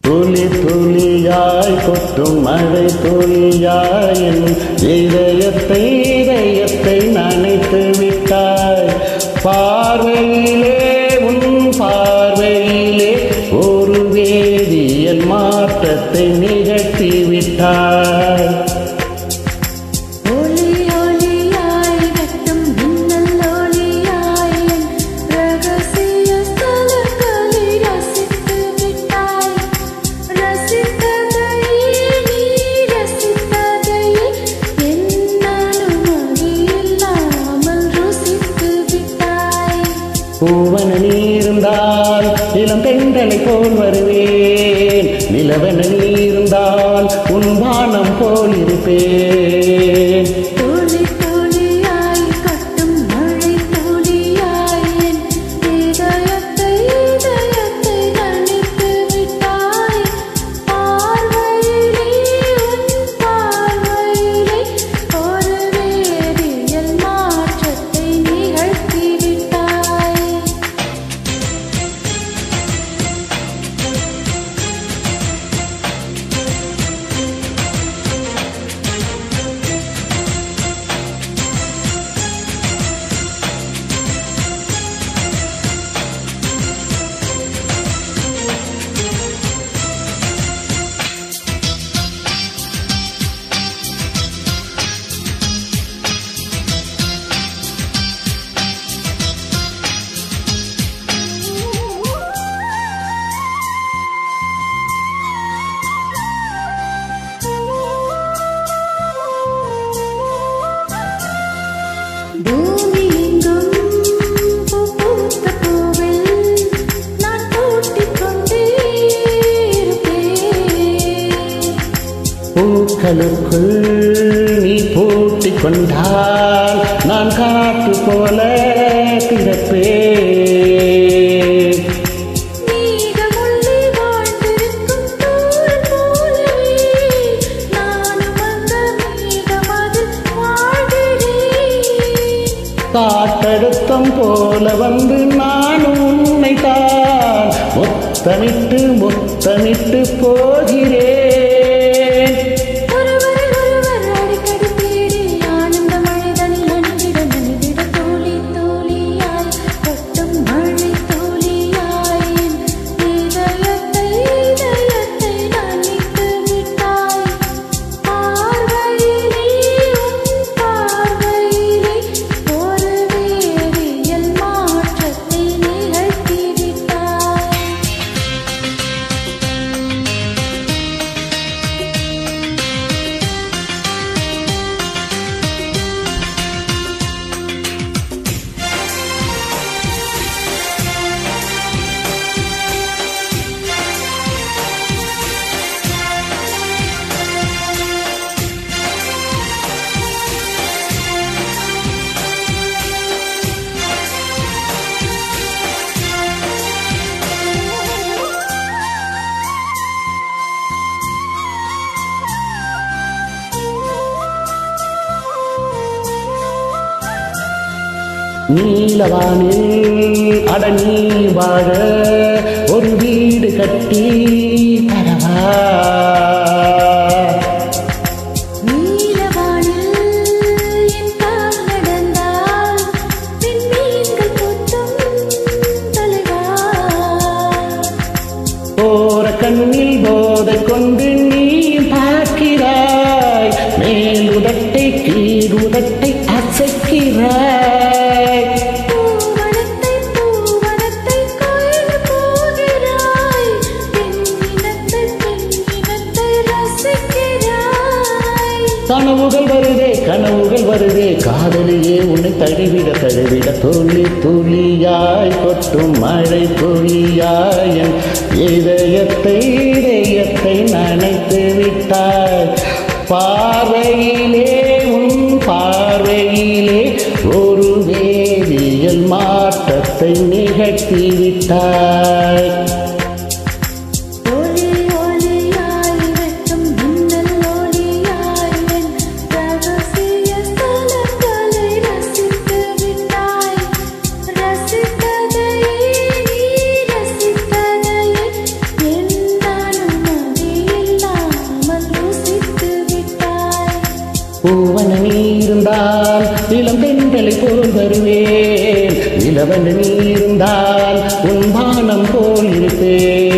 துளி துளியாய் கொட்டும் மழை துளியாய் இதயத்தை நனைத்து விட்டாய். பார்வையிலே உன் பார்வையிலே ஒரு வேதியியல் மாற்றத்தை நிகழ்த்தி விட்டாய். பூவன நீருந்தால் இளம் பெண்களை போல் வருவேன். நிலவன நீருந்தால் உன் வானம் போல் இருப்பேன். துளி துளியாய் கொட்டும் மழை துளியாய் என் இதயத்தை நனைத்து விட்டாய். பார்வையிலே உன் பார்வையிலே ஒரு வேதியியல் மாற்றத்தை நிகழ்த்தி விட்டாய். பூமி எங்கும் பூத்த பூவில் நான் பூட்டிக் கொண்டே இருப்பேன். பூக்களுக்குள் நீ பூட்டிக் கொண்டால் நான் காற்று போல கிடப்பேன். மேகமுள்ளே வாழ்ந்திருக்கும் தூரல் போலவே நானும் அந்த மேகமதில் வாழ்கிறேன். காற்றழுத்தம் போல வந்து நானும் உன்னைத்தான் முத்தமிட்டு போகிறேன். ஒருவரை ஒருவர் அடிக்கடி தேடி ஆனந்த மழைதனில் நனைந்திட துளி துளியாய் கொட்டும் மழை துளியாய் என் இதயத்தை நனைத்து விட்டாய். பார்வையிலே உன் பார்வையிலே ஒரு வேதியியல் மாற்றத்தை நிகழ்த்தி விட்டாய். நீலவானில் அடனி வாழ ஒரு வீடு கட்டி தரவா. நீலவானில் என் கால் நடந்தால் விண்மீன்கள் கொத்தும் தலைவா. போற கண்ணில் போதை கொண்டு நீ பார்க்கிறாய். மேலுதட்டை கீழுதட்டை அசைக்கிறாய். பூவனத்தை கோயில் போகிறாய். பெண்ணினத்தை ரசிக்கிறாய். கனவுகள் வருதே காதலியே உன்னை தழுவிட துளி துளியாய் கொட்டும் மழை துளியாய் என் இதயத்தை நனைத்து விட்டாய். பார்வையிலே உன் வாழ்வை நிகழ்த்தி விட்டாய். ஒளி ஒளியாய் வெட்டும் மின்னல் ஒளியாய் என் ரகசிய ஸ்தலங்களை ரசித்து விட்டாய். ரசித்ததையே நீ ரசித்ததையே என்னாலும் மதியில்லாமல் ருசித்து விட்டாய். பூவன நீ இருந்தால் இளம் பெண்களை போல் வருவேன். இளவன நீ இருந்தால் உன் வானம் போல் இருப்பேன்.